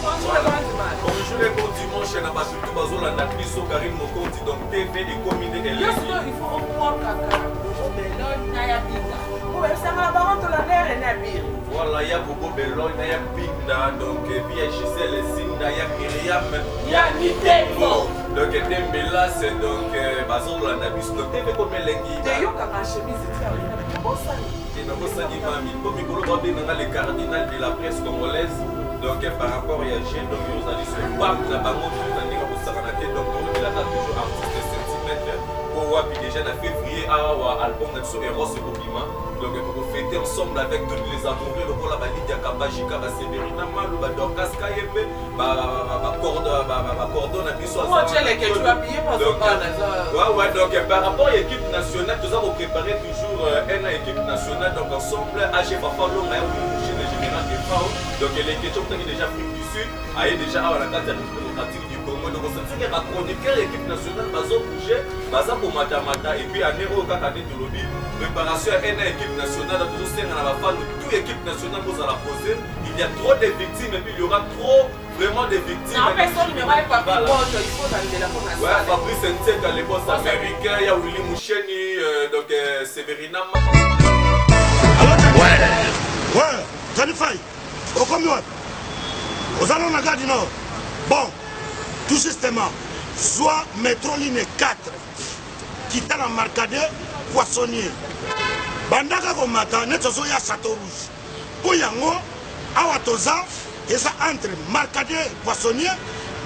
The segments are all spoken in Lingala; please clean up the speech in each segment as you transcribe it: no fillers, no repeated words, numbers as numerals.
Bonjour les bons dimanches, na basutu bazolanda biso Karine Mokonzi donc TV et commune et il faut reprendre kaka Belogne na ya binda. Ça va baron to la mer et na bir. Voilà, il y a beaucoup Belogne na ya binda donc puis Gisèle Zinda ya Myriam ya Nitembo. Donc Dembela c'est donc bazolanda biso donc TV comme lengi. Te yo kaka chemise tia na bossa. Et na bossa di mami comme ikolo ba benga le cardinal de la presse congolaise. Donc par rapport à G, donc nous allons sur le web, la banque de la Nigeria, donc nous avons toujours artiste centimètre pour voir déjà en février album de ce héros ce compliment. Donc pour fêter ensemble avec tous les amoureux, le la Lydia Kabajika, Séverina Malou, Dorcas Kayembe, cordon à Bissau. Comment tu es que tu as payé pour ouais, donc par rapport à l'équipe nationale, nous avons préparé toujours une équipe nationale, donc ensemble, AG Fafalo, chez le général de FAO. Donc les questions qui sont déjà Afrique du Sud, aille déjà à la carte démocratique du Congo. Donc on sait que la chroniqueur l'équipe nationale va bouger, va pour Matamata et puis à Nero Kakane de lobby. Préparation à une équipe nationale, donc toujours c'est à la fin de toute l'équipe nationale vous allez poser. Il y a trop de victimes et puis il y aura trop vraiment de victimes. Non, personne ne va pas il faut dans la formation. Ouais, Fabrice Nteka, les boss américains, il y a Willy Moucheni, donc Séverina. Ouais, Janifai, au combien? Aux allons la gare du Nord. Bon, tout justement, soit métro ligne 4, qui est dans Marcadet, Poissonnier. Bandaka Komata, Netsozo ya Château Rouge. Pour Yango, Awatoza, et ça entre Marcadet, Poissonnier,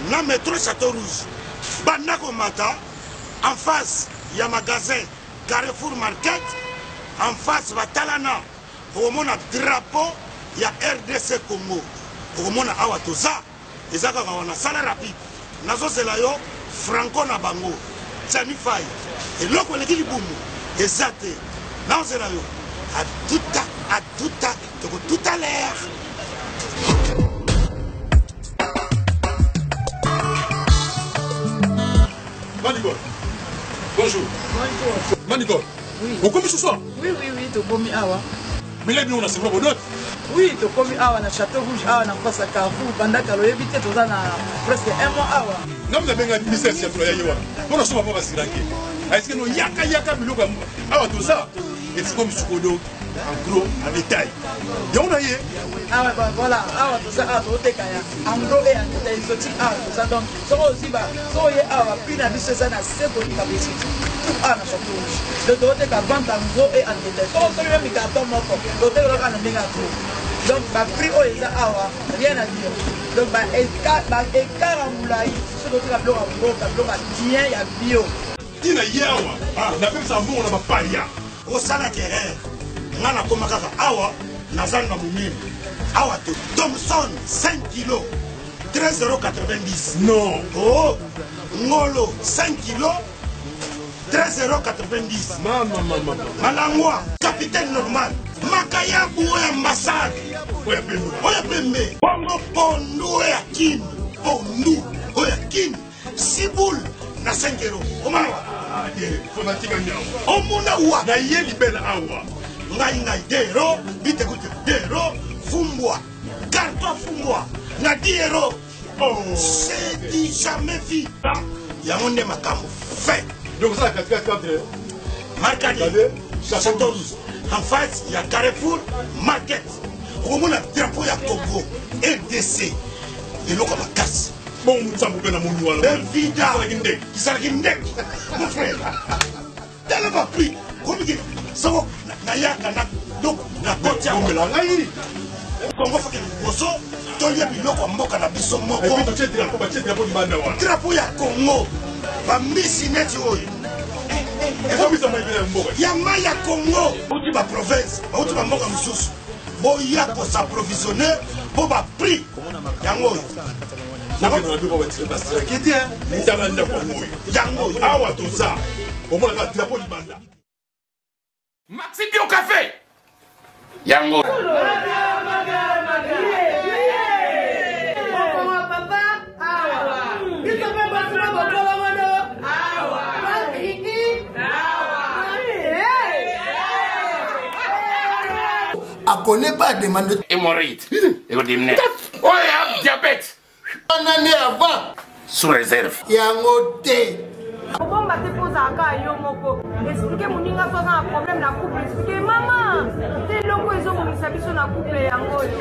na métro Château Rouge. Bandaka Komata, en face, il y a un magasin Carrefour Market, en face, Batalana. Pour mon drapeau, il y a RDC Congo. Pour mon Awatoza, et ça, on a salaire rapide. Nazo Selayo, Franco Nabango, Janifai, et l'autre, il dit boum, et Zate, Nazo Selayo, à tout à l'heure. Manigol, bonjour. Bonjour. Manigol, oui. Vous commis ce soir? Oui, tu commis awa. Mais là, on a c'est vraiment d'autres. Oui, tu commis awa na Château Rouge, awa na face à Carrefour, pendant que l'on évite tout ça presque un mois awa. Non, mais bien, ministère, c'est toi, Yaïwa. On a souvent pas si ranké. Est-ce que nous yaka miloko awa tout ça? Et c'est comme Sukodo, en gros, en détail. Et on a yé. Ah ouais, voilà, awa tout ça, awa tout kaya. En gros et en détail, exotique awa tout ça. Donc, ça aussi, ça y est awa, puis la vie, c'est ça, na c'est pour capacité. Tout awa na Château Rouge. De l'autre côté, vente en gros et en détail. Ça, c'est même carton moko. L'autre côté, on a mis un gros. Donc, le prix au Eza Awa, rien à dire. Donc, écart en moulaï, ce dont il a bloqué en gros, il a bloqué bien, il y a bio. Il y a Yawa, on a fait ça bon, on a pas paria. Au salaire, on a comme Awa, Nazan Namoumim, Awa Thompson, 5 kilos, 13,90 €. Non. Oh, Ngolo, 5 kilos, 13,90 €. Maman. Malangwa, capitaine normal. Makaya Boué ambassade. Oya Pembe. Bongo Pondu Oya Kin. Pondu Oya Kin. Siboul na 5 €. Omawa. Fanatique en Yawa. Omuna wa. Na yé libelle awa. Ngai 2 €. Vite écoute 2 €. Fumbwa. Carton Fumbwa. Na 10 €. Oh. C'est dit jamais vu. Yamonde Makambo. Fait. Donc ça, 4. Marcadi. Château Rouge. En face, il y a Carrefour Market. Au moment où drapeau ya Congo, RDC. Et l'eau comme la casse. Bon, ça vous fait un monument. Vida. Qui s'est guindé. Mon frère. T'as pas pris. Comme il dit. Ça va. Nayaka. Donc, la côte ya. On la raille. Congo fait que Bosso. Tolia biloko mboka na biso moko. Et puis, tu as drapeau du Bandawa. Drapeau ya Congo. Bambisi neti oyo. Yama ya Congo, outi ba province, outi ba mboka mususu. Boya ko s'approvisionner, bo ba prix. Yango. Yango. Awa tout ça. Au moins la drapeau du Banda. Maxi Bio Café. Yango. À connaît pas demande hémorroïde. Oh, il y a diabète. Année avant. Sous réserve. Yango te. Pourquoi on te pose à cas yo moko? Expliquez mon ninga pas un problème na couple. Expliquez maman. T'es loco ils ont mon sabiso na couple yango yo.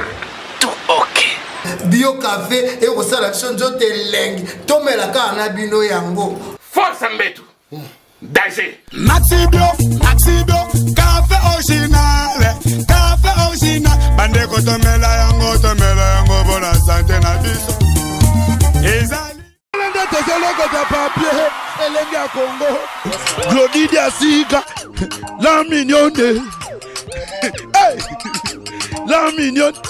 Tout ok. Bio café et au sala chonjo te leng. Tomela ka na bino yango. Force Mbetu. Danger. Maxi Bio, café original, bande ko tomela yango pour la santé na biso. Ezali lende tezelo ko ta papier, elengi ya Congo. Glody Diasika, la mignonne. Hey, la mignonne.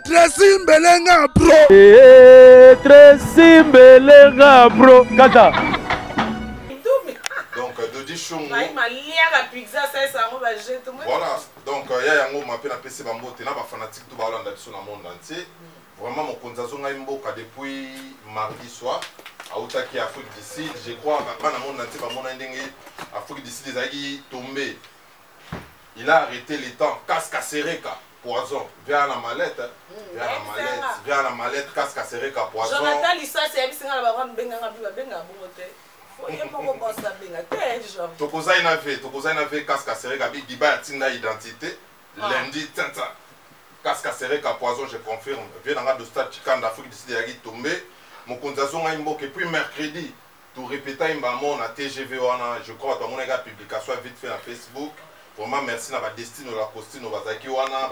Tracy Mbelenga Pro. Tracy Mbelenga Pro. Kata. Voilà, donc il y a un mot appelé PC Bambo, il y a des fanatiques tout dans le monde entier. Vraiment, mon konzazo Ngaimboka depuis mardi soir, à Outaki, Afrique du Sud, je crois, dans le monde entier, dans Afrique du Sud, il est tombé. Il a arrêté les temps, casque sereka, poison, vers la mallette, vers la mallette, casque sereka, poison. Jonathan Lissa, c'est un signal à Tokozai fait casque sereka, Biba Tina identité, lundi, Tinta. Casque sereka, poison, je confirme. Vient dans le stade Chikan d'Afrique du Sud, il est tombé. Mon konzazo Ngaimboka, et puis mercredi, tout répéter, à TGV, je crois, dans mon publication vite fait sur Facebook. Vraiment merci à la destinée, la costume, Bazaki Wana,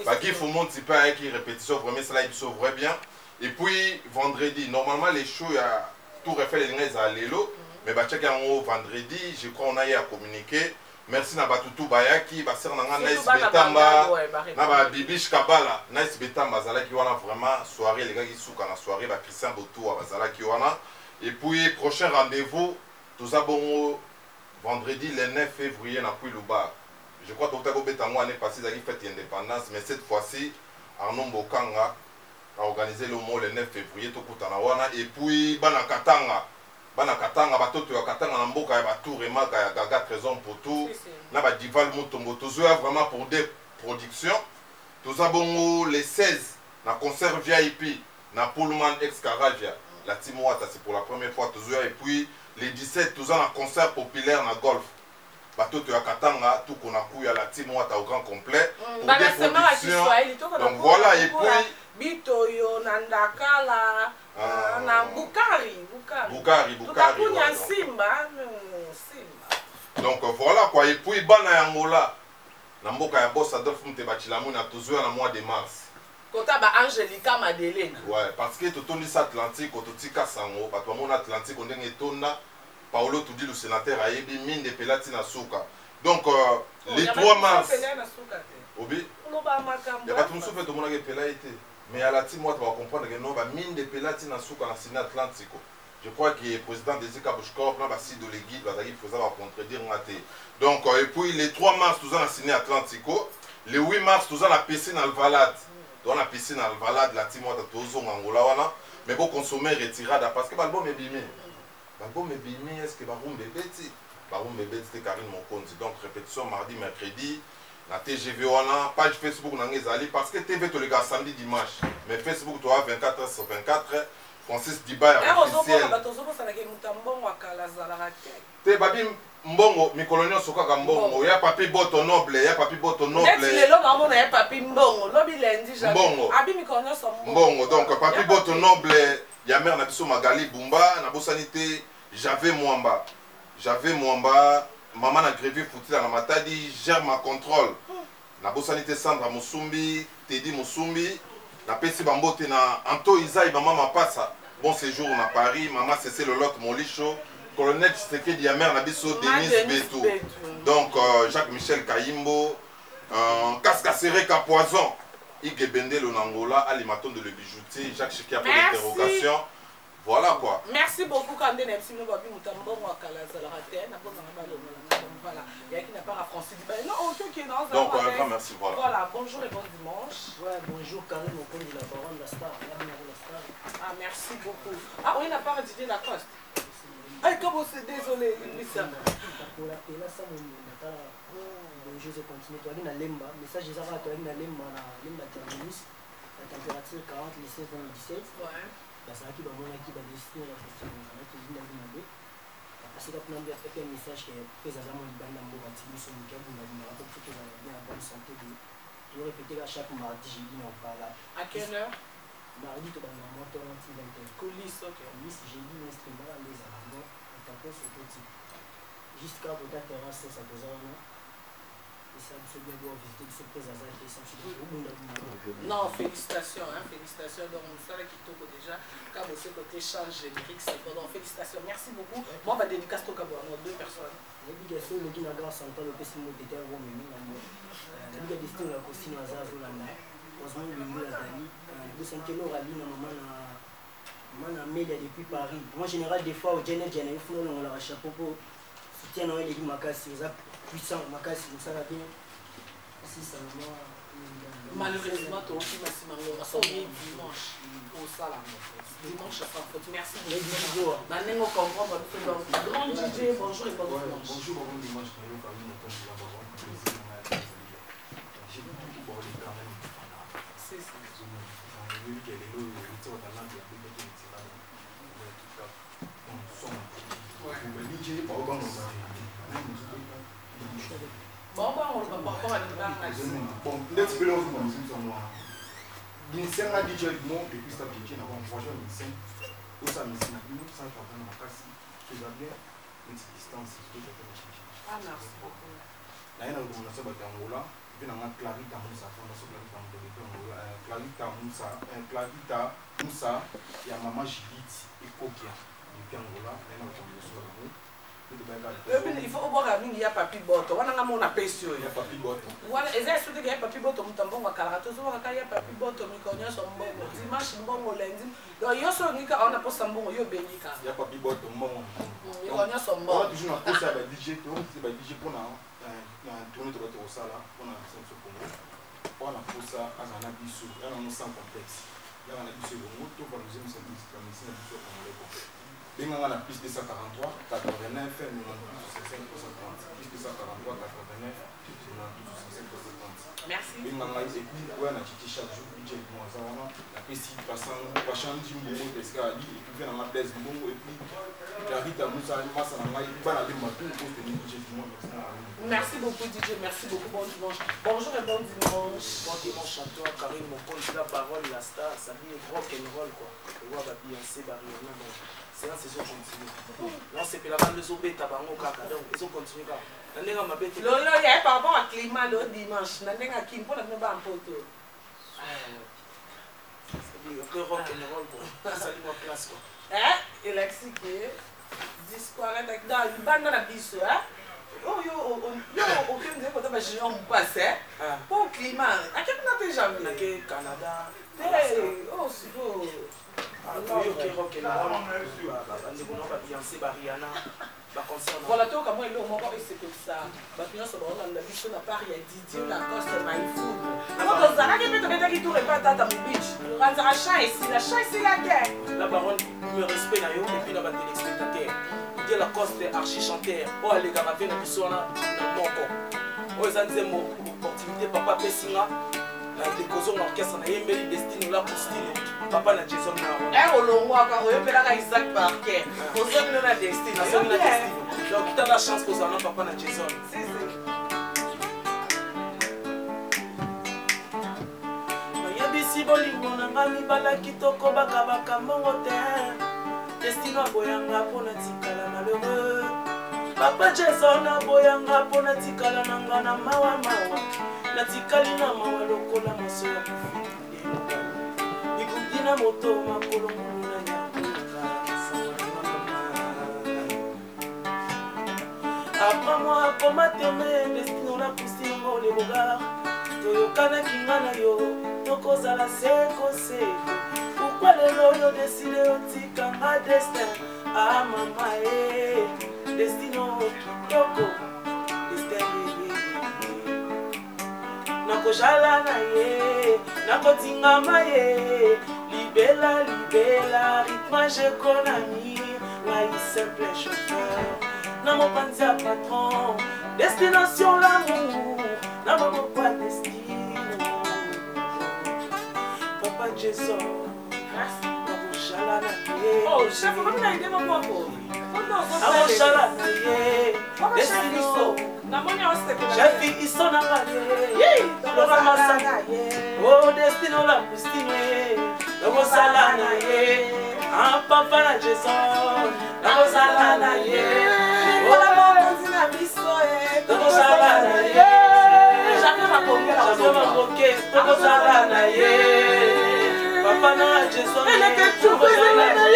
Baki Fumon, c'est pas avec répétition, vraiment cela il se voit bien. Et puis vendredi, normalement les shows, tout refait les gens à l'élo, mais Bachak en vendredi, je crois on a eu à communiquer. Merci à Batutu Bayaki, Basser Nanga, Nice Betamba, Naba Bibish Kabala, Nice Betamba, Zalaki Wana, vraiment soirée, les gars qui sont dans la soirée, Christian Botou, Zalaki Wana. Et puis prochain rendez-vous, tous abonnés. Vendredi le 9 février dans Kouilouba. Je crois que tout l'année passée, il a fait l'indépendance, mais cette fois-ci, Arnaud Bokanga a organisé le mot le 9 février, et puis Banakatanga, Batoto Katanga, Namboka, Batou, Remaka, Gaga, Trésor pour tout, Naba Dival Moutombo, tous vraiment pour des productions. Tous avons les 16, dans concert VIP, dans Pullman ex Caravia, la Timoata, c'est pour la première fois, toujours, et puis les 17, tous en concert populaire dans golf. Bateau de Katanga, tout qu'on a couillé à la team au grand complet. Pour des productions. Donc voilà, et puis. Bitoyo, Nandakala, Bukari. Donc voilà quoi, et puis Bana Yangola. Namboka ya boss Adolphe Mtebachilamu na toujours en mois de mars. Kota ba Angelica Madeleine. Ouais, parce que tout on dit Atlantique, tout tika sango, parce que mon Atlantique on dit tonna, Paolo tout dit le sénateur a ébi mine de pelati na souka. Donc les 3 mars. Obi. Il y a pas tout le souffle de mon pelati. Mais à la team moi tu vas comprendre que non ba mine de pelati na souka na Sénat Atlantique. Je crois que le président des Kabushkov là va si de l'équipe va dire faut savoir contredire ngate. Donc et puis les 3 mars tout ça signé Atlantico, le 8 mars tout ça la piscine dans le Valade. Dans la piscine dans le Valade la team moi tozo ngangula wana mais bon consommer retirada parce que l'album est bimé. L'album est bimé est-ce que barum bébeti c'était Karine Mokonzi. Donc répétition mardi mercredi la TGV wana page Facebook nangezali parce que TV to les gars samedi dimanche mais Facebook toi 24h/24 Francis Diba officiel. Te babi mbongo mikolonio sokaka mbongo ya papi boto noble mbongo donc papi boto noble ya mère na biso Magali Bumba na bosanité j'avais Mwamba maman na grévé foutila na matadi gère ma contrôle na bosanité Sandra Musumbi Teddy Musumbi na pesi bambote na Anto Isaï maman Mapasa bon séjour na Paris maman c'est le lot Molicho colonel Tshisekedi ya mère na biso Denis Betou donc Jacques Michel Kayimbo Casque Sereka Poison Ige Bendelo Nangola Alimaton de le bijoutier Jacques Chikia pour l'interrogation. Voilà quoi. Merci beaucoup quand on est venu babi mutambo wa kala za la ratine na bonne voilà il y a qui n'a pas Francis non aucun qui est dans donc un grand merci voilà. Voilà, bonjour et bon dimanche. Ouais, bonjour Karine Mokonzi la baronne la star, la star. Ah merci beaucoup. Ah oui, n'a pas Didier Lacoste. Ah comment c'est désolé Lisa. Pour la pela ça mon nata je vais continuer toi na lemba message za ra toi na lemba journaliste la température 40, les 16 dans le 17. Ouais. Ça qui va dessiner la festival, ça qui vient de parce que quand on a fait un message que les agents de Banda Mbobati sont au Nickel, on a dit que vous avez bien la bonne santé de répéter à chaque mardi, j'ai dit, on parle là. À quelle heure? Mardi, tu vas dans la moto, on va te coulisses, ok. Coulisses, j'ai dit l'instrument, les arabes, on t'appelle ce petit. Jusqu'à votre terrasse, ça te zone. Et ça, c'est bien de visiter ce présent qui est sensible. Non, félicitations, hein, félicitations. Donc, on sait qui toque déjà. Quand vous savez que change générique, c'est bon. Donc, félicitations, merci beaucoup. Moi, je vais dédicacer au Cabo, à 2 personnes. Les bigasons, le Guinée Grand Central, le PC Motéter, le Romémy, les bigasons, la Costine, la Zazolanda, Osman, le Mou, la Dali, le Saint-Kélo, Rally, maman, média depuis Paris. Moi, général, des fois, au Djenet, il faut qu'on la chapeau pour soutenir les Makassi, aux puissants, Makassi, ça va bien. Si ça va. Malheureusement, ton film a signé dimanche. Au salam. Dimanche, ça fait. Merci beaucoup. Maintenant, on comprend votre grand DJ. Bonjour et bon dimanche. Bonjour, bon dimanche. J'ai beaucoup parlé quand même. C'est ça. Bon, on va pas encore aller dans la maison. Bon, let's be honest, mon musique, on va. Vincent a dit que non, depuis que tu as un projet, Vincent, où ça me dit, nous, ça va dans ma casse, tu vas bien, une distance, c'est ce que tu as. Ah, merci beaucoup. Là, il y a une organisation de Angola, il y a une Clarita Moussa, fondation Clarita Moussa, Clarita Moussa, il y a Maman Judith et Kokia, depuis Angola, il y a une organisation de Angola. Il faut voir qu'il y a papi boto. On a mon appétit. Il y a papi boto. Voilà, et c'est qu'il y a papi boto. Nous t'avons un carato. Il y a papi boto. Nous connaissons son bon dimanche, bon lundi. Donc il y a son nika. On a pas son bon. Il y a bénika. Il y a papi boto. Bon. Il connaît son bon. On a toujours un peu ça. DJ, c'est pas DJ pour nous. Tourner tout le ça là. On a ça sur Congo. On a pour ça à un abisso. Il y a un sans complexe. Il y a un abisso de moto. On va nous aimer cette musique. La médecine abisso Congo. Il y a la piste 243, 89, 98, 65, piste 243, 89, 98, 65, merci. Il y a un petit chaque jour, la piste passant, du moment de l'escalier, et puis il y a un blaise bongo, et puis la rite à Moussa, il passe à la maille, il va la démarrer, il pose des DJ du monde. Merci beaucoup, DJ, merci beaucoup, bon dimanche. Bonjour et bon dimanche. Moi qui mon chanteur, Karine, mon pôle, la parole, la star, ça dit rock and roll, quoi. Et moi, Beyoncé, Barriona, c'est la saison continue. Là, c'est que la bande de Zobé, Tabango, Kaka, donc ils ont continué. Il y a par rapport au climat le dimanche. Il y a qui pour la même pote. C'est rock and roll, quoi. Salut, moi, classe, quoi. Hein? Il a expliqué. Disparaître dans le bande de la bise, hein? Oh, aucun des côtés, je n'en passe, hein? Pour le climat, à quel moment tu as jamais? Canada. Oh, c'est beau. Voilà, tout comme moi, il c'est comme ça. Maintenant, c'est bon, on a vu sur la part, il y a Didier, la coste, my food. Alors, dans un qui peut te mettre qui tourne pas à ta beach. Rendre la chasse ici, la guerre. La baronne, me respecte, et puis la téléspectateur. Il dit la coste, archi chanteur. Oh, les gars, ma vie, la mission, là, dans mon corps. Oh, ils ont dit mon opportunité, papa Pessinga. Décoration l'orchestre, on a aimé les destinées là pour style. Papa n'a Jason n'a pas. On a Isaac Parker. On a la destinée. Donc, tu as la chance que vous avez papa n'a Jason. Yabisi bolingo na ngami bala kitoko bakabaka mongo te. Destino aboyanga pona tikala malheureux. Papa Jason aboyanga pona tikala nanga na mawa mawa. Natikali na mawa lokola maso ya kufiti ikuti na moto makolo muna nyakuka apprends-moi à combattre mes destino la poussé ngo les regards toyokana kinga na yo tokozala seko seko pourquoi lelo yo décide otika nga destin ah mama destino kitoko destin nakojala na ye nakotingama ye libela libela rythme jekonami ngai simple chauffeur na mopanzi ya patron destination l'amour na maboko ya destino Jason. Oh, chef, comment t'as aidé mon pauvre? Oh, destino la pustine, no salana ye. Ah, papa na Jason, no salana ye. Oh, la montina biso ye, no salana ye. Jamais ma conquête, no salana ye. Papa na Jason, no salana ye.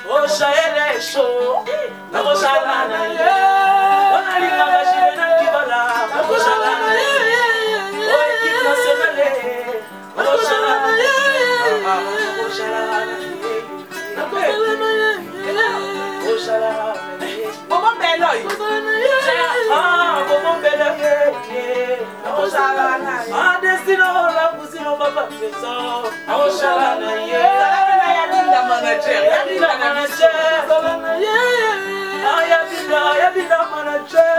Oh, Shael est chaud. La Rosalana, on a l'image de la Kibala. La Rosalana, oh, équipe nationale. La Rosalana, la Rosalana, Maman Beloy. Ah, Maman Beloy. Ah, destino la cousine papa Jason. La Rosalana, Yabila manager. Ah, Yabila manager.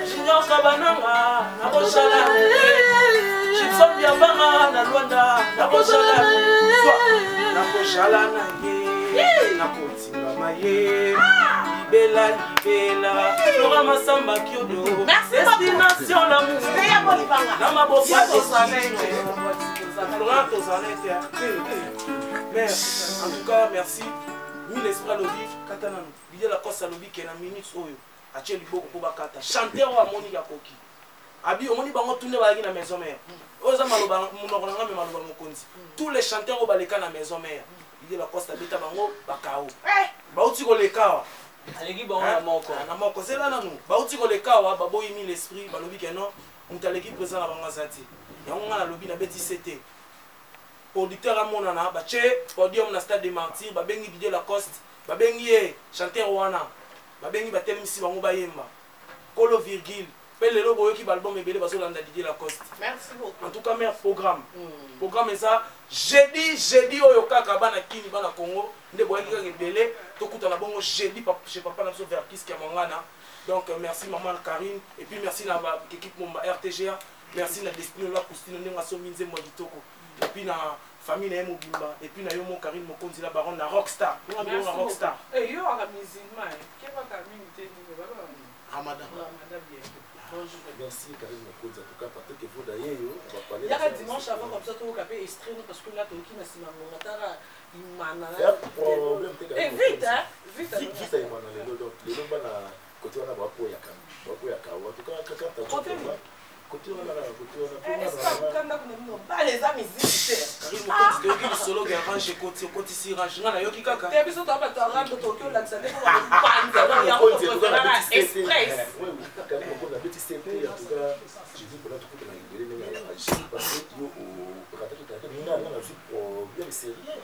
Junior Kabananga, Aboshala, Chipson Yabanga, Nalwanda, Aboshala, Naboshala, Nakotima Maye, Libela, Flora Massamba Kyodo, Destination l'amour, Namabofa, mais en tout cas, merci. Nous, l'esprit lobby, Katana, l'idée la course à lobby qui est la minute Oyo, à Tchèli Boko Pobakata, chanter au Amoni Yakoki. Abi, on dit bango tourner à la maison mère. Oza Maloba, Monoranga, mais Maloba Mokonzi. Tous les chanteurs au Baleka à la maison mère. L'idée la course à Beta Bango, Bakao. Bautiko le Kawa. Alegi Bango na Moko. Na Moko, c'est là, nous. Bautiko le Kawa, Babo Imi l'esprit, Balobi Kenon, Moutaleki présent à Bangazati. Y'a un lobby na Betty CT. Producteur à mon nana, bah podium na stade de Martyrs, bah bengi Didier Lacoste, bah bengi chanteur Wana, bah bengi bah telmisi bango ba yemba. Kolo virgule, pelle le logo qui balbum et belé baso landa Didier Lacoste. Merci beaucoup. En tout cas meilleur programme. Programme ça jeudi oyo kaka bana kini bana Congo, nde boye ki ka belé, to kuta na bongo jeudi chez papa na so vers kiski mangana. Donc merci maman Karine et puis merci la équipe mon RTGA, merci la Destino la Coustine ndenga so minze mo ditoko. Et puis la famille na Mobimba et puis na yo mon Karine Mokonzi la baronne la rockstar. On a bien la rockstar. Et yo a musulman, qui va Karine te dire baba. Ramadan. Ramadan bien. Bonjour. Merci Karine Mokonzi en tout cas parce que vous d'ailleurs on va parler. Il y a dimanche avant comme ça tout capé extrait parce que là tout qui na sima monatara imana. Problème et vite hein, vite. Vite imana donc les gens bana côté on a ba po ya kan. Ba po ya ka. En tout cas quand tu côté on a est-ce que quand on a les amis ici Karine Mokonzi de qui solo qui arrange côté si range na yo ki kaka. T'es biso to ba to rando Tokyo là ça dépend pas ya ko express. Oui, Karine Mokonzi a petit CP en tout cas, j'ai dit pour notre coup de la libérer mais parce que yo au ratata na vu problème sérieux.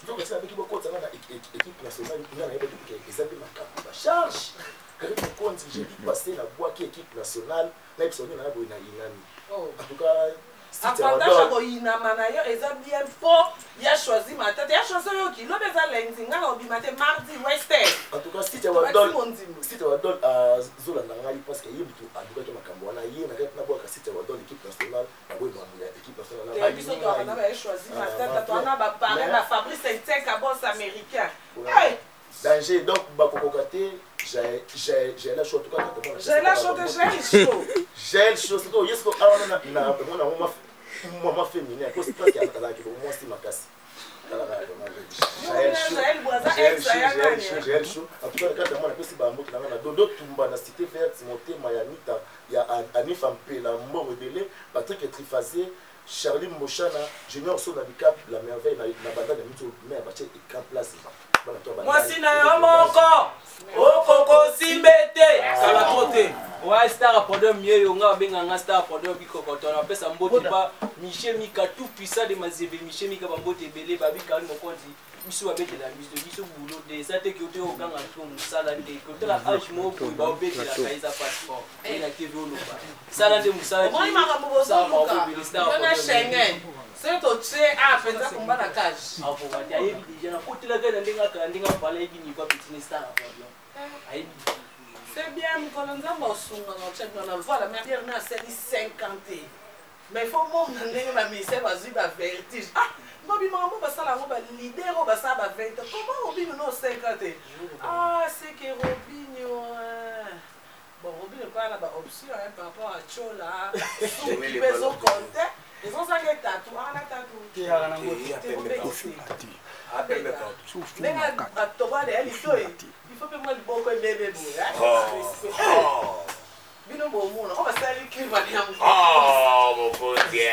Donc c'est avec beaucoup ça na équipe nationale na na yeba que exemple makamba ba charge. Karine Mokonzi j'ai dit passer la boîte qui équipe nationale là ils sont na boina inani. En tout cas avantage ko inama na yo eza bien fort ya choisi ma tête ya choisi yo ki lo beza lundi nga lo bimate mardi western. En tout cas si tu vas donner à Zola Nangali parce que yimtu aduka to makambo na yé na na boka si tu vas donner l'équipe nationale na boy ba équipe nationale na biso to na ba choisi ma tête to na ba parler ba Fabrice Saint-Tech à boss américain. Danger donc bakokokate j'ai la chose en tout cas quand on j'ai la chose j'ai chose to yesko awana na mama féminin à cause parce qu'il y a qui moi c'est ma casse j'ai chaud en tout cas quand on a possible à moto na dodo tumba na cité verte monter mayanita il y a Anif Ampé la mort rebelle Patrick Trifasé Charlie Mochana Junior Sona Bicap la merveille na banda de mito mais abache et camp place. Moi si na yo moko okoko simbete sala kote wa star podium yeyo nga benga nga star podium bikokoto na pesa mboti pa Michel Mika tout puissant de mazeve Michel Mika bambote belé babi Karine Mokonzi biso babete la biso boulot de ça te kote o ganga to musala de kote la age mo ko ba obete la kaisa passeport et la TV no ba sala de musala moi maka mo boso ka na Schengen C'est au tché, ah, peut-être qu'on va la cage. Ah, pour moi, il y a déjà un côté là, il y a un parler qui n'y va petit star. C'est bien, nous connaissons voilà, mais on a 50. Mais il faut que ma mission va vertige. Ah, maman, ça la leader, ça va 20. Comment Robin nous 50? Ah, c'est que Robin. Bon, Robin n'est pas là, option par rapport à Chola. Ils ont compté. Ils ont ça qui est tatou. Ah, la tatou. Il faut que moi le bon bébé. On va saluer oh, mon potier.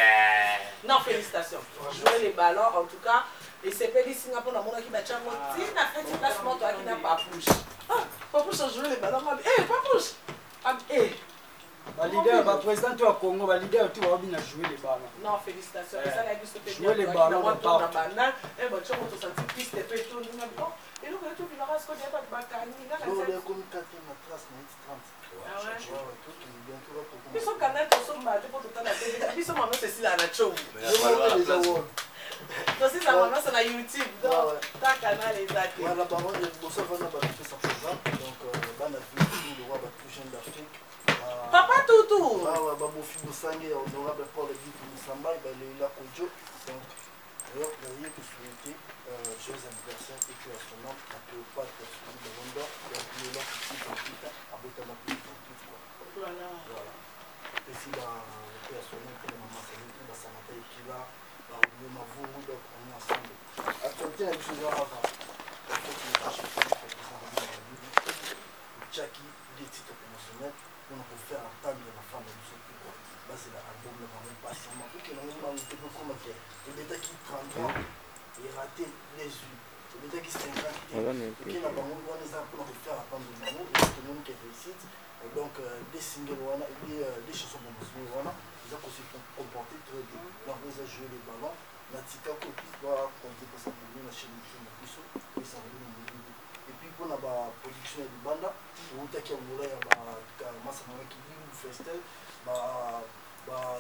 Non, félicitations. Jouer les ballons, en tout cas. Et c'est pas ici pour la monde qui va faire un petit fait une place toi qui n'a pas pousse. Ah, pas pousse à jouer les ballons. Eh, pas pousse. Eh. Le leader, le président du Congo, le leader, tu vas bien jouer les ballons. Non, félicitations. Et ça, il a vu ce que jouer les ballons. On va banane. Et bon, tu vas te sentir piste et puis tout. Et nous, tu vas voir ce qu'on dit pas de bacani. Non, il y a comme 4 traces, 30. Ah ouais? Ils sont canaux, ils sont battus pour tout le temps. Ils sont maintenant, c'est si la nature. Donc, si ça maintenant, c'est sur YouTube. Donc, ta canal est là. Voilà, par contre, il faut savoir que ça fait ça. Donc, on a vu le roi plus jeune d'Afrique. Papa Toutou. Ah ouais, bah, mon fils Bossangue, honorable Paul Guy Moussamba, il est là pour Dieu. Donc, d'ailleurs, vous voyez que souhaiter joyeux anniversaire et que son nom, la Cléopâtre, celui de Rondor, il est là pour tout le temps, à bout de la plus de tout. Voilà. Et si le père son nom, que la maman s'est mis, la Samantha est qui là, le Mavou, donc on est ensemble. Actualité, il y a une chose à avant. Il faut qu'il cache le pays pour que ça revienne dans la vie. Jackie, des titres promotionnels, on peut faire entendre la femme de ce qui quoi. Là, c'est l'album, le vraiment patiemment. Pour que l'on ait un peu comme ça. Le bêta qui 30 ans, il raté les yeux. Le bêta qui 50 ans, il a pour faire entendre le mot, et c'est le monde qui réussit. Donc, des singles, des chansons promotionnelles, ils ont aussi comporté très bien. Donc, ils ont joué les ballons. Natika Kopi va compter pour sa première chaîne de Piso, et ça va donner. Et puis, pour la production du banda, on a qui a mouru à Massamara qui dit Festel,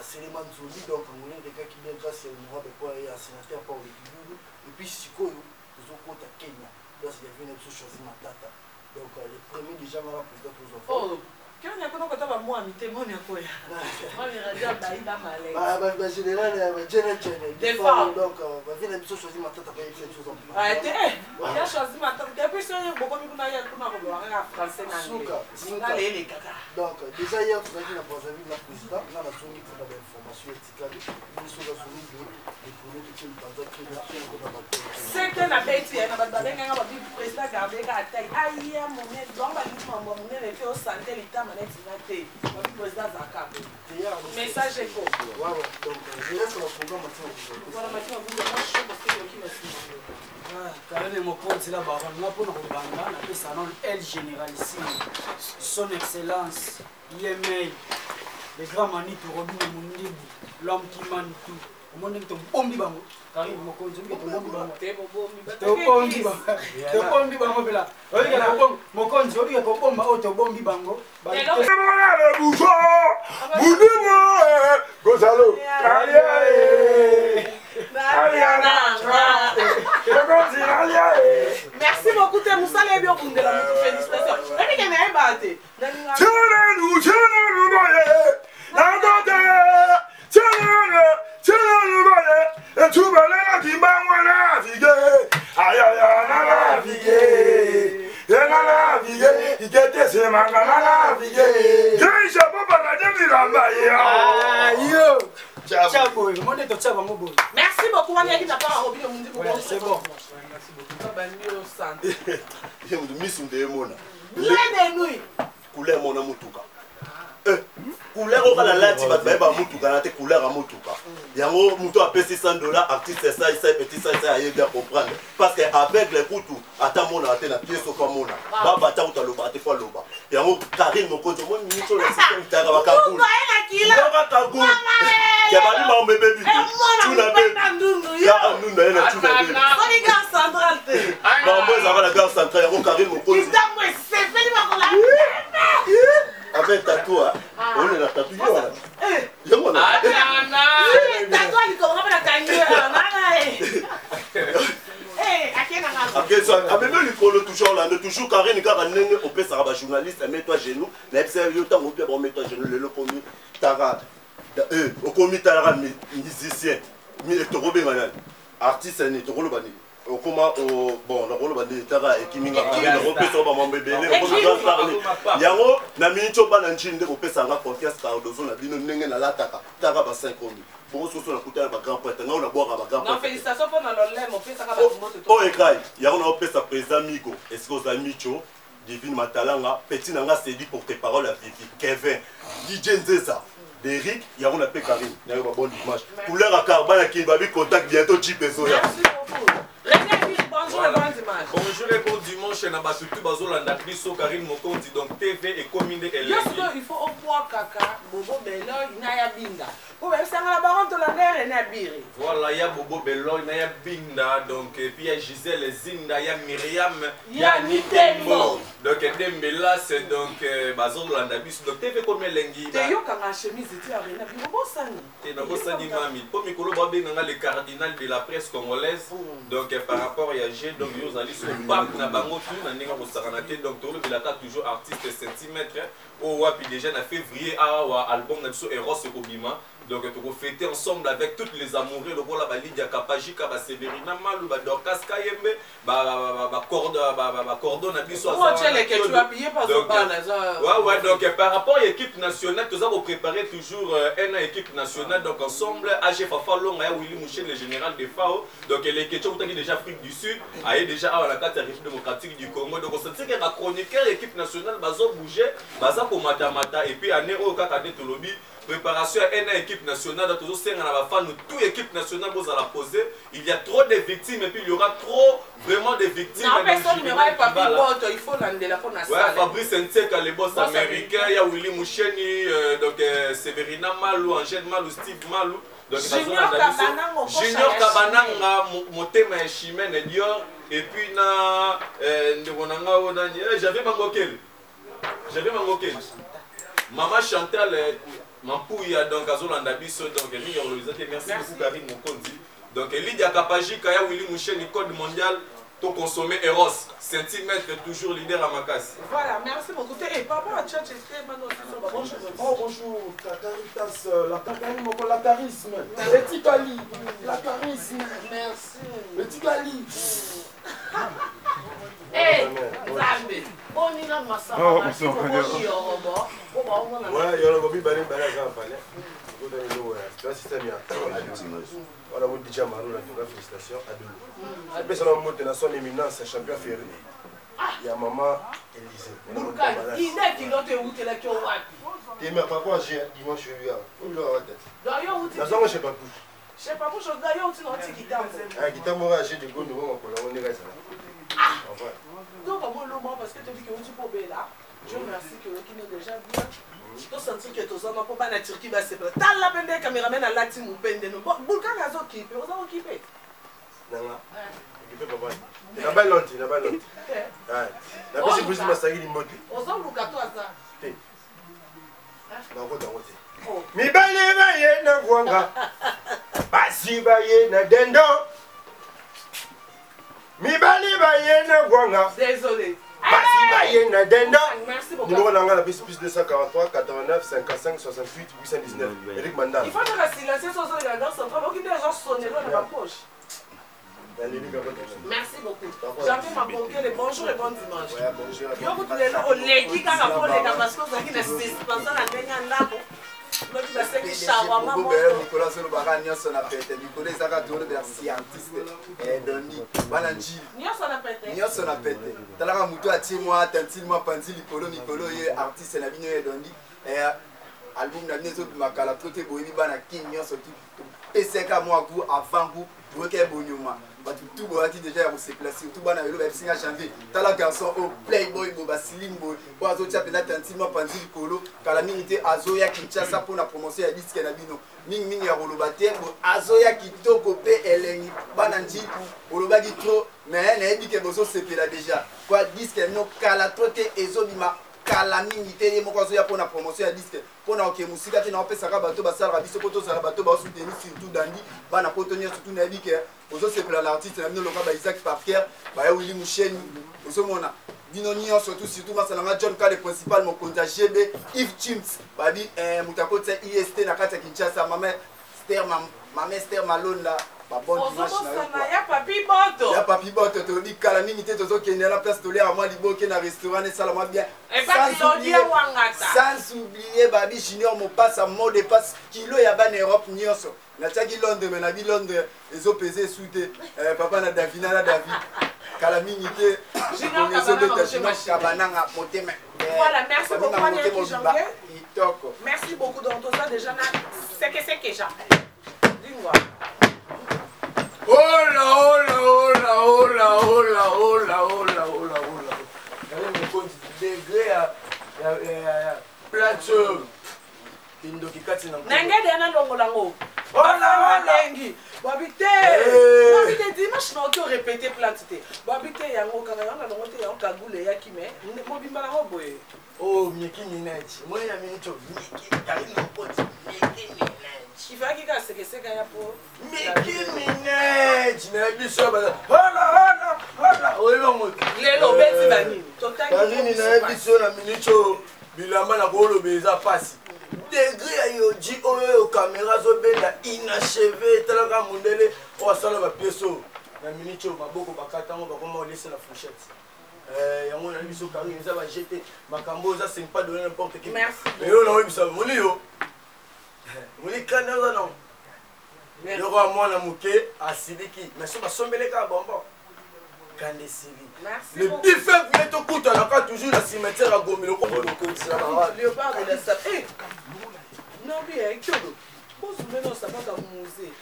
Séléman Zoli, donc on a des gars qui viennent grâce à l'honorable et à sénateur Paul Kiboulou. Et puis, Sikoyo, ils ont compté à Kenya. Là, il y avait une épisode choisie ma tata. Donc, les premiers déjà, on a pour d'autres enfants. Quand il y a quoi que tu as moi amité moi il y a quoi moi je regarde Baïda Malek bah général des femmes donc va venir la mission choisir ma tête après une chose en plus il a choisi ma tête depuis ça il y a beaucoup de na ya kuna ko ba nga français na suka les kaka donc déjà hier vous avez la bonne la président na la zone pour la information éthique nous sommes dans une zone et pour nous qui nous dans c'est que la bête il y a na ba nga ba président garder ka taille aïe mon nez donc ba mon nez fait au santé l'état message écho. Donc, je laisse le programme maintenant. Quand même, mon compte, c'est là-bas. On a pour nous revendre, on appelle ça nom Elle Généralissime. Son Excellence, IMA, les grands manitou, Robin Moundibu, l'homme qui manie tout. Mon nom est un bombi bango. Car il m'a conduit à un bombi bango. Tu es bombi bango. Tu es bombi bango là. Regarde, mon conduit, tu es bombi bango. Tu es bombi bango. Le bouchon, Moudimo, Gonzalo, merci beaucoup, tu es Moussa Lébi au bout de la félicitations. Merci beaucoup, on a dit la part à c'est bon. Couleur mon amutuka. Couleur au la tu vas ba mutuka na te couleur à mutuka. Yango muto a payé $600 artiste ça petit ça il bien comprendre parce que avec les couteaux attends mon na te na pièce au mona. Ba bata uta loba te fa loba. Yango Karine mon konzo mon mito le système ta ba ka cool. Ba ka cool. Ya ba ni ma o bébé bitu. Tu na bébé. Ya anu na na tu na bébé. On est gare centrale te. Ba moi ça va la gare centrale yango Karine mon konzo. Avec tatou, on est la tatou. Tatou, il commence à gagner. amemi likolo toujours Orlando toujours Karine kaka ndenge opesaka bajournaliste mets-toi genou nayebisa yo ntango mpe bomets-toi genou lelo komi tara okomi talaka musicien tokobenga nani artiste ni tokoloba nini okoma bon nakoloba nini tara ekiminga nakopesa bamambo ebele yango na miniti obana ntini nde kopesanga confiance cardozo na bino ndenge nalataka taka ba 5 000 bongo na kutana ba grand prêtre ngao na boka ba grand prêtre. Non félicitations pour le mo pesa ka ba moto. Oh ekai, yango na opesa président Migo, est-ce que vous avez micho Divine Matalanga, petit nanga c'est dit pour tes paroles à Vivi, Kevin, DJ Nzeza, Derrick, yango na pe Karim, na yo ba bonne image. Couleur à carbone qui va bi contact bientôt Chip Ezoya. Merci beaucoup. Bonjour et bon dimanche. Bonjour et bon dimanche na basutu bazolanda biso Karine Mokonzi donc TV et commune elle. Il faut au poids kaka bobo belo inaya binda. Pour même ça la baronne de la mer et na biri. Voilà, il y a bobo belo inaya binda donc et puis il y a Gisèle Zinda, il y a Myriam, il y a Nitembo. Donc Dembela c'est donc bazolanda biso donc TV commune lengi. Te yo kanga chemise ti arena bi bobo sani. Te na bo sani mami. Pour mikolo ba benga le cardinal de la presse congolaise. Donc par rapport à G donc nous allons sur le pape na bango tout na ninga mosaranate donc tout le bilaka toujours artiste centimètre au wapi déjà en février à album na biso Eros et Kobima donc tu vas fêter ensemble avec toutes les amoureux le voilà ba Lydia Kapajika ba Severina Malou ba Dorcas Kayembe ba cordon na biso ouais donc par rapport à l'équipe nationale nous avons préparé toujours une équipe nationale donc ensemble AG Fafa Longa Willy Mouchen le général de FAO donc les questions qui déjà Afrique du Sud aille déjà à la carte République démocratique du Congo donc on sait que la chroniqueur l'équipe nationale bazo bouger baza ko mata et puis à Nero kaka de Tolobi préparation à une équipe nationale toujours c'est la fan toute équipe nationale vous allez poser il y a trop de victimes et puis il y aura trop vraiment de victimes non personne ne va pas pilote il faut l'ande la fona ouais Fabrice Nteka le boss américain il y a Willy Moucheni donc Severina Malou Angèle Malou Steve Malou donc Junior Kabananga motema ya Chimène Dior et puis na ndebonanga onani j'avais mangokel Maman Chantal Mampouya donc Azolanda Biso donc merci beaucoup Karine Mokonzi donc Lydia Kapajika ya Willy Moucheni code mondial to consommer Eros centimètre toujours leader à Makassi. Voilà, merci beaucoup. Et papa à Tchatch bonjour. Oh bonjour, Caritas, la charisme, le Ticali, la charisme, merci. Le Ticali. Eh, Zambe. Bon, il a ma sœur. Oh, ouais, il y a un gobi balé balé à palais. Tu vois, système voilà, vous dites Marou, félicitations à deux. C'est ça, on a son éminence, champion ferré. Il y a maman Élysée. Il est qui l'autre où tu es là qui est au watt. Et mais papa, j'ai dimanche, je vais où il a la tête. D'ailleurs, où tu es. Je sais pas tout. Je sais pas, d'ailleurs, où tu es guitare. Ah, guitare, moi, j'ai des gros nouveaux, on est resté là. Ah! Donc, moi, parce que tu as dit que tu peux là. Je remercie que qui est déjà bien. Je sens que tu as pas la Turquie va se faire. T'as la peine des caméramans à la team ou peine de nous. Boulka a occupé, on a occupé. Non, non. Occupé, papa. Il n'a pas longtemps, il n'a pas longtemps. Ouais. La personne qui m'a sagi du mode. On s'en fout à toi ça. Non, on va Mi baye baye na gwanga. Basi baye na dendo. Mi baye baye na gwanga. Désolé. Basi baye na dendo. Merci beaucoup. Numéro d'angle plus 243 89 55 68 819. Eric Mandal. Il faut que la silencieux soit sur la danse centrale. Il y a des gens sonner dans ma poche. Merci beaucoup. J'avais ma banquière les bonjour et bon dimanche. Yo vous les là on les qui quand on les parce que vous avez une suspension la dernière là. L'autre va se qui shawarma moi. Nicolas Solobara nyonso na pete. Nicolas zaka tolo de scientiste et doni. Balanji. Nyonso na pete. Nyonso na pete. Talaka mutu ati moi tantil moi panzi Nicolas ye artiste na bino ye doni. Et album na bino to makala côté boyebi bana king nyonso tout. PCK moi ku avant ku boke bonyuma. Tout boati déjà à se placer tout bana le signa janvier tala garçon au playboy boba slim boy boazo tia pena tantima panzi likolo kala minité azoya Kinshasa pour la promotion ya disque na bino ming ya roloba te bo azoya kitoko pe elengi bana nji roloba ki trop mais na ebi ke bozo sepela déjà quoi disque no kala trote ezobima kala mingi te ye moko azoya mpona promotion ya disque mpona oke mosika te na opesaka bato basalaka biso mpo tozala bato baosuteni surtout dandi bana poto nyonso tu nayebi ke ozosepela na artiste na bino loka ba Isaac Parker baya Willy Musheni ozomona bino nyonso surtout masalanga John Kale principal mokonzi ya GB Yves Chimps babi moto akotia IST na kati ya Kinshasa mame Ster Malonda babon dimanche na ya papi boto tolobi kala mingi te tozokende na place tolera mwa liboke na restaurant esala mwa bien sans oublier babi Junior Mopasa mode passe kilo ya bana Europe nyonso natiaki Londres me na bi Londres ezopese su te papa na Davina na David kala mingi te kabananga motema. Voilà, merci beaucoup Jean-Pierre. Merci beaucoup donc tout ça déjà c'est que Jean. Dis-moi. Degré à plateau. Nengede ana longolango. Lengi. Babité dimanche na oto répéter plantité. Babité yango kanga yana longote yango kagule yakime. Mobimba na boye. Oh, Miki Minaj. Moi ya minito Miki kali nopoti. Miki Minaj. Il va qu'il casse que c'est gagné pour Miki Minaj. Na biso ba. Hola. Oyo mo. Lelo beti bani. Bani na biso na minito bilamba na bolo beza pasi. Degré ya yoji oyo caméra zo benda inachevé talaka mundele o sala ba pieso na minito maboko bakata ngo bakoma laisser la fourchette. Yango na biso kangi eza ba jeter makambo za c'est pas donner n'importe qui. Merci. Mais yo na webisa moli yo. Moli kana non. Yo ko mwana muke asidiki mais so ba sombele ka bombo. Kande Siri. Merci. Le bifek vient te coûter là toujours la cimetière à Gombe le combo de Léopard de la sape. Non bien kyodo. Vous souvenez non ça pas dans musée.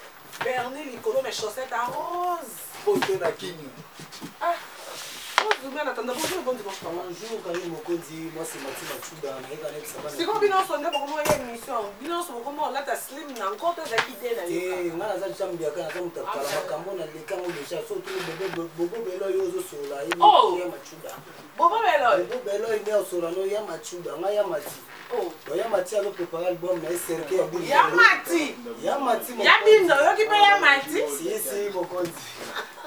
Berner l'icône mes chaussettes à rose. Photo na kini. Ah. Bonjour, Karim Mokonzi, moi c'est Mathieu Machuda, c'est comme bien sonné pour moi une émission. Bien sonné comment là ta slim na encore ta idée là. Eh, ngala za chambi yakana za mutakala makambo na lekango deja so tout bébé bobo belo yozo sola ya Machuda. Bobo belo. Bobo belo ine sola no ya Machuda, nga ya Mati. Oh, ya Mati alo préparer album na SRK ya Bino. Ya Mati. Ya Mati. Ya Bino, yo ki pe ya Mati. Si Mokonzi.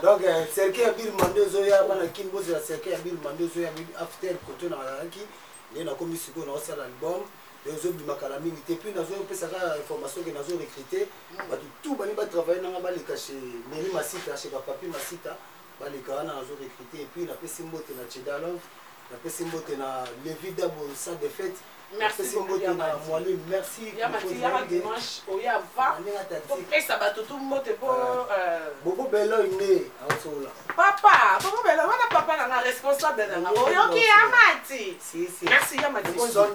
Donc Serke Abir Mandozo ya bana kimbozi la Serke Abir Mandozo ya after koto na ranki ne na komi siko na osala album les autres makala mingi te puis nazo pesa ka information que nazo recruter ba tout bani ba travailler na ba le cacher Meli Masita chez Papi Masita ba le kana nazo recruter et puis na pesi mbote na Chedalov na pesi mbote na Levi Dabo sa de fête. Merci beaucoup Yamati. Merci. Yamati dimanche oya va. Et ça va tout le monde pour Bobo Bello ine asola. Papa, Bobo Bello, on a papa na responsable na. Oyoki Yamati. Si. Merci Yamati. Bonjour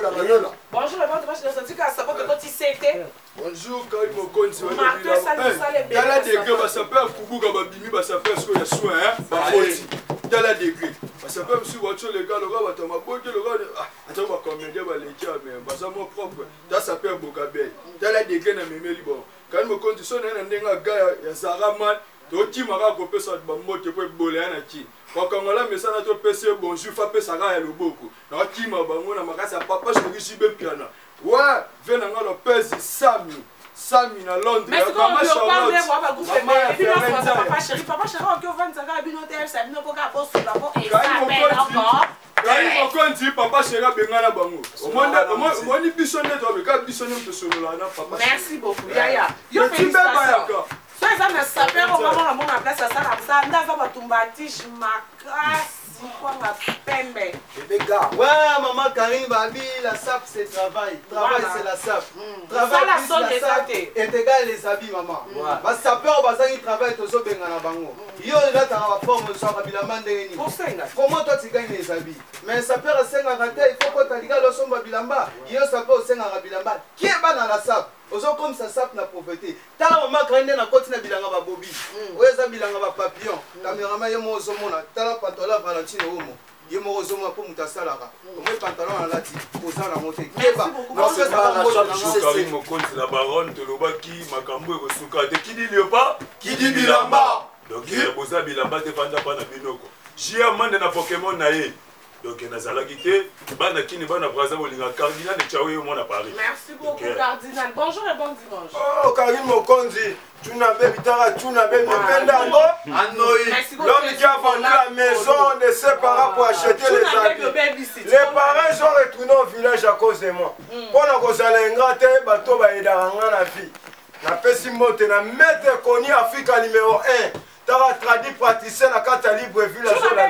la Manola. Bonjour le monde, je suis à sa porte quand il s'était. Bonjour Karim Mokonzi. Martin Salé Dala degré ba s'appelle Kubuga babimi ba s'appelle ce que les soins hein. Ba foti. Dala degré. Ba s'appelle monsieur voiture les gars le gars ba tama boke le gars attends ba comédien ba les gars mais ba ça mon propre. Ça s'appelle Bokabel. Dala degré na memeli bon. Karim Mokonzi so na ndenga gars ya Zaraman to timaka ko pesa ba moto ko bolé na ki. Kwa kangola mesana to pesa bonjour fa pesa ga ya loboko. Na tima bango na makasa papa chéri sibe piano. Ouais, venez à Lopez, Sami na Londres. Mais c'est comme le parle de moi, et puis là, papa chéri, on peut vendre ça, il y a ça, il n'y a pas qu'à poster là-bas, et ça m'aide encore. Quand on dit papa chéri, bengana bango. Au moins, ni bisonné, toi, mais quand bisonné, on peut se rouler là, papa. Merci beaucoup, Yaya. Yo, félicitations. Ça, ça me sapeur au moment où on a place à ça, ça, on a va tumbatish, macas. Bébé gars. Ouais, maman Karine Babi, la SAP c'est travail. Travail c'est la SAP. Travail plus la SAP est égal les habits, maman. Parce que sapeur, il travaille toujours bien à la bango. Yo, là, tu as la forme de son habillement de comment toi tu gagnes les habits? Mais sapeur, c'est un raté, il faut que tu aies le son habilamba. Yo, sapeur, c'est un habilamba. Qui est bas dans la SAP? Ozo comme ça sap na pauvreté. Ta maman Karine na koti na bilanga ba bobi. Oza bilanga ba papillon. Cameraman yo mo ozomona. Ta la pantalon Valentine omo. Yo mo ozomona po mutasalaka. Omo pantalon na lati. Oza na moté. Keba. Non c'est pas la chose Karim Mokonzi la baronne tolobaki makambo ekosuka te qui dit Léopard qui dit bilamba. Donc il boza bilamba te fanda pa na binoko. Jia mande na Pokémon na ye. donc nazalaki te bana kini bana braza bolinga cardinal de chawe mon à Paris. Merci beaucoup cardinal. Bonjour et bon dimanche. Oh Karine Mokonzi, tu n'avais bitara, tu n'avais Mpendango. L'homme qui a vendu la maison de ses parents pour acheter les habits. Les parents sont retournés au village à cause de moi. Pendant que ça les ingratté, bateau va aider à la vie. La Pessimote, na maître connu Africa numéro 1. Tara traduit praticien la carte libre vu la zone là.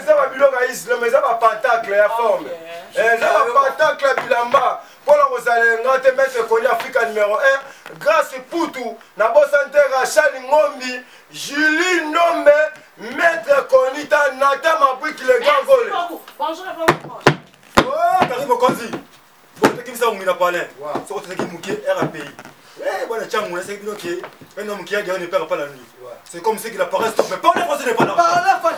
Ça va biloga islam, mais ça va pentacle ya forme. Ça va pentacle bilamba. Pour la allez ngate mettre connu Africa numéro 1 grâce pour tout. Na bosante Rachel Ngombi, Julie Nombe, maître connu ta Nata Mabrik le grand volé. Bonjour et bon dimanche. Oh, Karim Mokonzi. Bon, tu as dit que tu as parlé. Tu as dit que tu as RAPI. Un homme qui a gagné ne perd pas la nuit. C'est comme si qu'il apparaît, stop. Mais pas les Français n'est pas là. Pas là, pas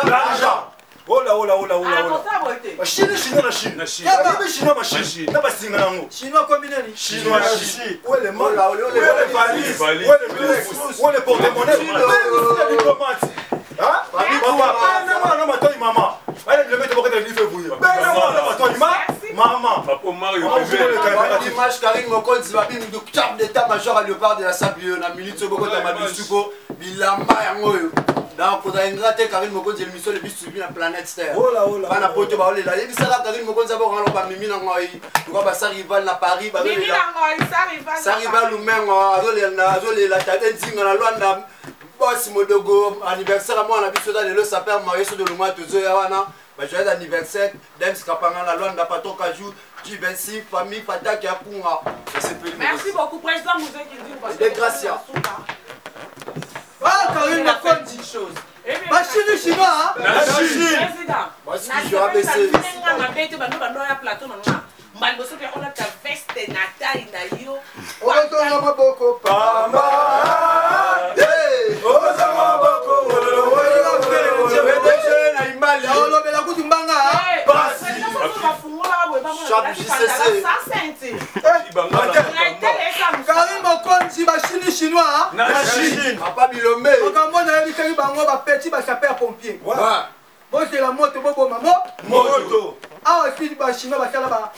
l'argent. Oh là, oh là, oh là, oh là. La Chine, Chinois, la Chine. La Chine, Chinois, ma Chine. N'a pas signé un mot. Chinois combien? Chinois, la Chine. Où est les mots? Où est les valises? Où est les blouses? Où est les porte-monnaies? Où est les diplomates? Hein? Maman, non, attends, maman. Allez, le mettre au bord de l'île, vous. Maman. Papa Mario. Dimanche, Karine Mokonzi, le chef d'état-major à Léopard de la Sabio, la milice au Bogota Mabisuko, Bilamba Yangoyo. Donc, on a ingraté Karine Mokonzi, l'émission de Bissubi sur la planète Terre. Oh là, oh là. On a poté Baolé là. Il y a Karine Mokonzi, on a Mimi Nangoy. Tu vois, ça rival à Paris. Mimi Nangoy, ça rival ou même, la tête d'insigne, la loi d'âme. Boss Modogo, anniversaire à moi, on a vu ça dans le sapin, marié sur de l'Ouma, tout ça, Yawana. Joyeux anniversaire, Dems Kapanga, la loi d'Apato Kajou, J26, famille Patak Yapunga. Merci beaucoup, président Mouzé qui dit. Des gracias. Ah, Karine Mokonzi. La Chine chinois, hein? La Chine. Président. Moi, ce que je vais abaisser. Malboso qui a ta veste natale nayo. On a beaucoup pamba. Karim Mokonzi, Chine chinois. Papa Bilomé. Petit sapeur pompier. Bon, c'est la moto, maman. Moto. Ah, aussi, les Chinois,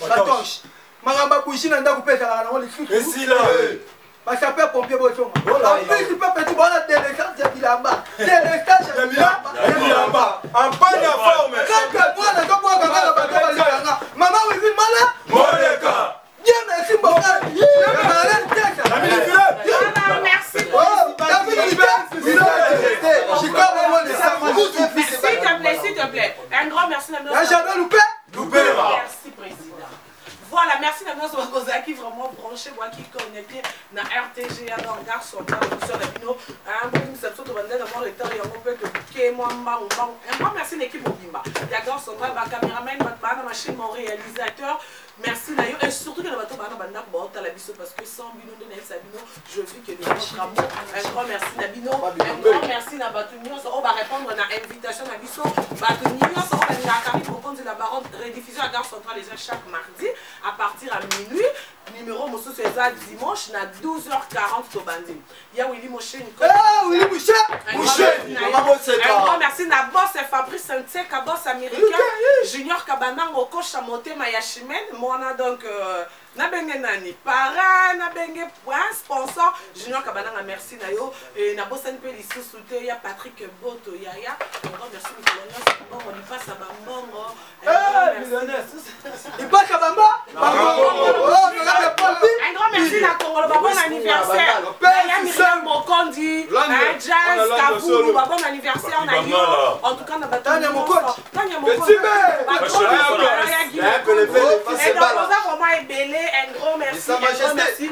la torche. Maramba Kouchine, on a coupé ça. Et si là. Sapeur pompier, en plus, tu peux petit bon la délégance de Bilamba. Délégance de Bilamba. En panne à forme. Maman, oui, oui, malin. Monica. Dieu merci, mon frère. S'il te plaît. Un grand merci. Merci, président. Voilà, merci à nos qui vraiment branché, moi qui connecté dans RTG, dans le garçon, sur la vidéo. Un bon conception de vendre dans le temps, il y a un peu de moi, un grand merci l'équipe Mobimba. Il y a garçon, ma caméraman, ma machine, mon réalisateur. Merci d'ailleurs, et surtout que le bateau la biso parce que sans Bino de Sabino, je vis que nous avons un grand merci Nabino, un grand merci Nabatunion, on va répondre à l'invitation Nabiso, Batunion, on va dire à Karine Mokonzi la baronne rediffusion à Gare Centrale les chaque mardi à partir à minuit. Numéro Mosso César dimanche à 12h40 au Bandi. Il y a Willy Mouché Nicole. Ah, Willy Mouché. Un grand merci à boss Fabrice Saint-Sec, boss américain, Junior Kabanang, au coach à monter Mayachimen. Moi, on a donc Nabenge Nani, parrain, Nabenge point, sponsor, Junior Kabanang, merci Nayo. Et Nabosan Pélissi Souté, il y a Patrick Boto, Yaya. Un grand merci Nicolas. On y passe à Bambongo. Il passe à Bamba. Un grand merci à Congo, bon anniversaire. Myriam Mokondi, Jazz, Kaboulou, bon anniversaire Nayo. En tout cas, on a battu Tania Mokondi. Tania Mokondi. Et donc, nous avons vraiment ébélé. Un gros merci. Un gros merci.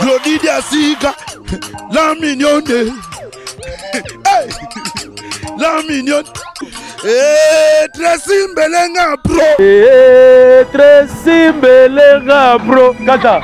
Glodidia Siga, la mignonne, la mignonne, Tracy Mbelenga bro, Tracy Mbelenga bro, Kata.